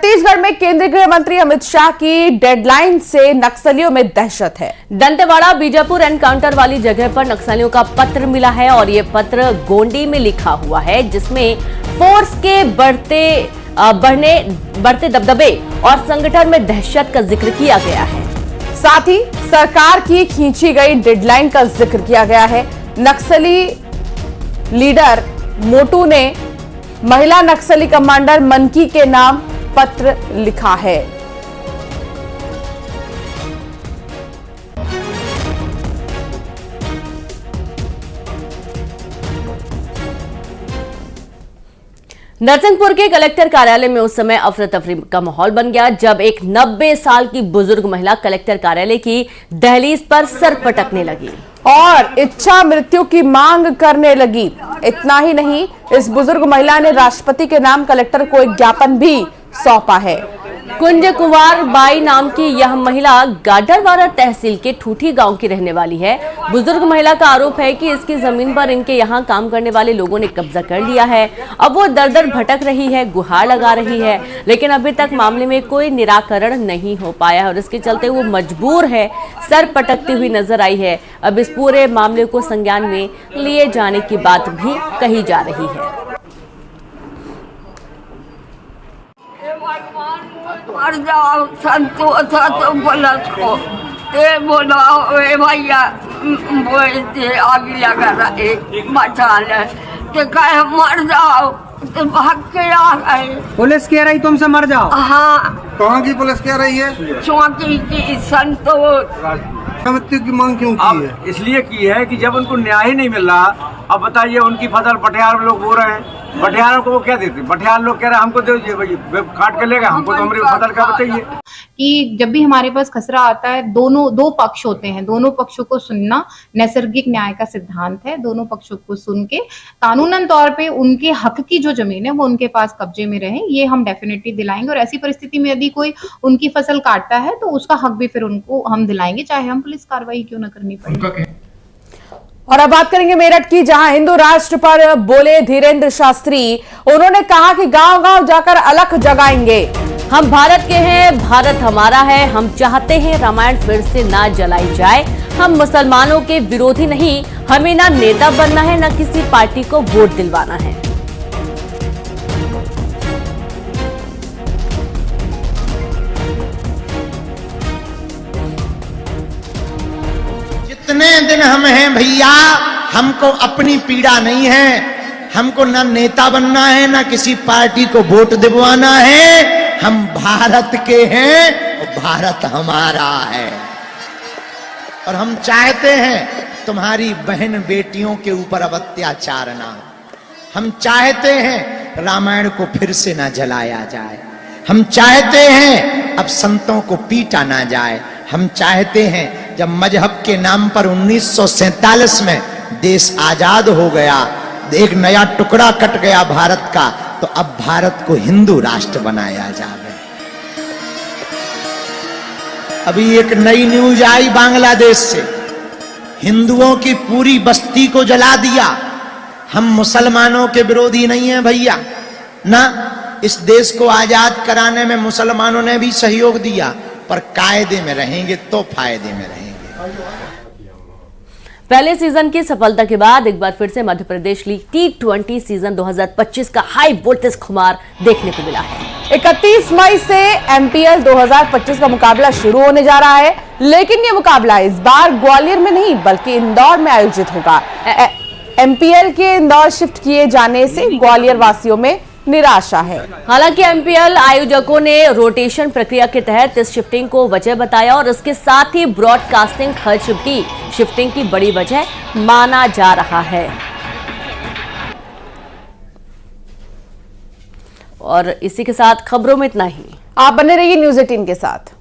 छत्तीसगढ़ में केंद्रीय गृह मंत्री अमित शाह की डेडलाइन से नक्सलियों में दहशत है। दंतेवाड़ा बीजापुर एनकाउंटर वाली जगह पर नक्सलियों का पत्र मिला है और ये पत्र गोंडी में लिखा हुआ है, जिसमें फोर्स के बढ़ते दबदबे और संगठन में दहशत का जिक्र किया गया है। साथ ही सरकार की खींची गई डेडलाइन का जिक्र किया गया है। नक्सली लीडर मोटू ने महिला नक्सली कमांडर मनकी के नाम पत्र लिखा है। नरसिंहपुर के कलेक्टर कार्यालय में उस समय अफरा तफरी का माहौल बन गया जब एक 90 साल की बुजुर्ग महिला कलेक्टर कार्यालय की दहलीज पर सर पटकने लगी और इच्छा मृत्यु की मांग करने लगी। इतना ही नहीं, इस बुजुर्ग महिला ने राष्ट्रपति के नाम कलेक्टर को एक ज्ञापन भी सौंपा है। कुंज कुंवर बाई नाम की यह महिला गाडरवाड़ा तहसील के ठूठी गांव की रहने वाली है। बुजुर्ग महिला का आरोप है कि इसकी जमीन पर इनके यहां काम करने वाले लोगों ने कब्जा कर लिया है। अब वो दर दर भटक रही है, गुहार लगा रही है, लेकिन अभी तक मामले में कोई निराकरण नहीं हो पाया और इसके चलते वो मजबूर है, सर पटकती हुई नजर आई है। अब इस पूरे मामले को संज्ञान में लिए जाने की बात भी कही जा रही है। मर जाओ संतोष तो पुलिस को ये बोलाओ भैया आगे लगा रहे मचान तो कहे मर जाओ तो भाग के आ गए। पुलिस कह रही तुमसे मर जाओ? हाँ। कहाँ की पुलिस कह रही है? चौकी की संतोष। मृत्यु की मांग क्यों की है? इसलिए की है कि जब उनको न्याय ही नहीं मिल रहा, अब बताइए उनकी फसल पटियार लोग बो रहे हैं, पटियार को वो क्या देते? पटियार लोग कह रहे हैं हमको दे दीजिए भाई, काट के लेगा, हमको तो हमारी फसल का बताइए। कि जब भी हमारे पास खसरा आता है, दो पक्ष होते हैं, दोनों पक्षों को सुनना नैसर्गिक न्याय का सिद्धांत है। दोनों पक्षों को सुन के कानूनन तौर पे उनके हक की जो जमीन है वो उनके पास कब्जे में रहे, ये हम डेफिनेटली दिलाएंगे। और ऐसी परिस्थिति में यदि कोई उनकी फसल काटता है तो उसका हक भी फिर उनको हम दिलाएंगे, चाहे हम पुलिस कार्रवाई क्यों न करनी पड़े। और अब बात करेंगे मेरठ की, जहां हिंदू राष्ट्र पर बोले धीरेन्द्र शास्त्री। उन्होंने कहा कि गांव-गांव जाकर अलख जगाएंगे। हम भारत के हैं, भारत हमारा है, हम चाहते हैं रामायण फिर से ना जलाई जाए। हम मुसलमानों के विरोधी नहीं, हमें ना नेता बनना है, ना किसी पार्टी को वोट दिलवाना है। जितने दिन हम हैं भैया, हमको अपनी पीड़ा नहीं है। हमको ना नेता बनना है, ना किसी पार्टी को वोट दिलवाना है। हम भारत के हैं और भारत हमारा है। और हम चाहते हैं तुम्हारी बहन बेटियों के ऊपर अब अत्याचार ना हो। हम चाहते हैं रामायण को फिर से ना जलाया जाए। हम चाहते हैं अब संतों को पीटा ना जाए। हम चाहते हैं जब मजहब के नाम पर 1947 में देश आजाद हो गया, एक नया टुकड़ा कट गया भारत का, तो अब भारत को हिंदू राष्ट्र बनाया जाए। अभी एक नई न्यूज आई बांग्लादेश से, हिंदुओं की पूरी बस्ती को जला दिया। हम मुसलमानों के विरोधी नहीं हैं भैया ना, इस देश को आजाद कराने में मुसलमानों ने भी सहयोग दिया, पर कायदे में रहेंगे तो फायदे में रहेंगे। पहले सीजन की सफलता के बाद एक बार फिर से Madhya Pradesh league T20 season 2025 का हाई वोल्टेज खुमार देखने को मिला है। 31 मई से MPL 2025 का मुकाबला शुरू होने जा रहा है, लेकिन ये मुकाबला इस बार ग्वालियर में नहीं बल्कि इंदौर में आयोजित होगा। MPL के इंदौर शिफ्ट किए जाने से ग्वालियर वासियों में निराशा है। हालांकि MPL आयोजकों ने रोटेशन प्रक्रिया के तहत इस शिफ्टिंग को वजह बताया और इसके साथ ही ब्रॉडकास्टिंग खर्च भी शिफ्टिंग की बड़ी वजह माना जा रहा है। और इसी के साथ खबरों में इतना ही। आप बने रहिए News 18 के साथ।